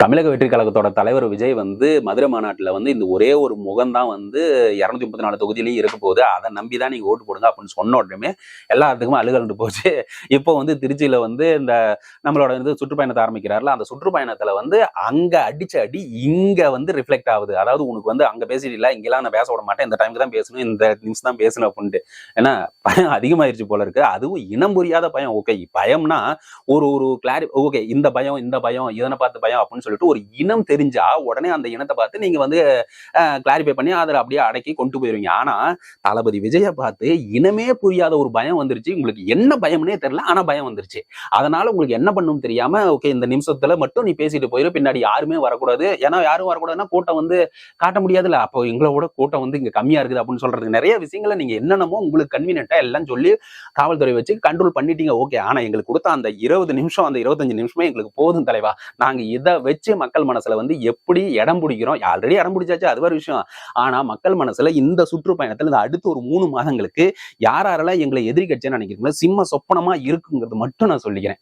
தமிழக வெற்றிக் கழகத்தோட தலைவர் விஜய் வந்து மதுரை மாநாட்டுல வந்து இந்த ஒரே ஒரு முகம் தான் வந்து 234 தொகுதியிலையும் இருக்க போகுது, அதை நம்பிதான் நீங்க ஓட்டு போடுங்க அப்படின்னு சொன்ன உடனே எல்லாத்துக்குமே அழுகலண்டு போச்சு. இப்போ வந்து திருச்சியில வந்து இந்த நம்மளோட வந்து சுற்றுப்பயணத்தை ஆரம்பிக்கிறாருல, அந்த சுற்றுப்பயணத்துல வந்து அங்க அடிச்ச அடி இங்க வந்து ரிஃப்ளெக்ட் ஆகுது. அதாவது உனக்கு வந்து அங்க பேசிட்டு இங்கெல்லாம் நான் பேச விட மாட்டேன், இந்த டைமுக்கு தான் பேசணும், இந்த நிமிஷம் தான் பேசணும் அப்படின்ட்டு. ஏன்னா பயம் அதிகமாயிருச்சு போல இருக்கு. அதுவும் இனம் புரியாத பயம். ஓகே, பயம்னா ஒரு ஒரு ஓகே, இந்த பயம் இதனை பார்த்து பயம் அப்படின்னு சொல்லிட்டு ஒரு இனம் தெரிஞ்சா உடனே அந்த இனத்தை பார்த்து நீங்க வந்து கிளாரிஃபை பண்ணி அதில் அப்படியே அடக்கி கொண்டு போயிருவீங்க. ஆனா தளபதி விஜயை பார்த்து இனமே புரியாத ஒரு பயம் வந்துருச்சு. உங்களுக்கு என்ன பயம்னே தெரியல, ஆனா பயம் வந்துருச்சு. அதனால உங்களுக்கு என்ன பண்ணும் தெரியாம, ஓகே இந்த நிமிஷத்துல மட்டும் நீ பேசிட்டு போயிரு, பின்னாடி யாருமே வரக்கூடாது. ஏன்னா யாரும் வரக்கூடாதுன்னா கூட்டம் வந்து காட்ட முடியாதுல்ல. அப்போ எங்களோட கூட்டம் வந்து இங்க கம்மியா இருக்குது அப்படின்னு சொல்றதுக்கு நிறைய விஷயங்களை நீங்க என்னென்னமோ உங்களுக்கு கன்வீனியன்ட்டா எல்லாம் சொல்லி காவல்துறை வச்சு கண்ட்ரோல் பண்ணிட்டீங்க. ஓகே, ஆனா எங்களுக்கு கொடுத்த அந்த 20 நிமிஷம் அந்த 25 நிமிஷமே எங்களுக்கு போதும் தலைவா. நாங்க இதை வச்சு மக்கள் மனசுல வந்து எப்படி இடம் பிடிக்கிறோம், ஆல்ரெடி இடம் பிடிச்சாச்சு, அது ஒரு விஷயம். ஆனா மக்கள் மனசுல இந்த சுற்றுப்பயணத்துல இந்த அடுத்த ஒரு 3 மாதங்களுக்கு யாரெல்லாம் எங்களை எதிரி கட்சின்னு நினைக்கிறீங்களோ சிம்ம சொப்பனமா இருக்குங்கிறது மட்டும் நான் சொல்லிக்கிறேன்.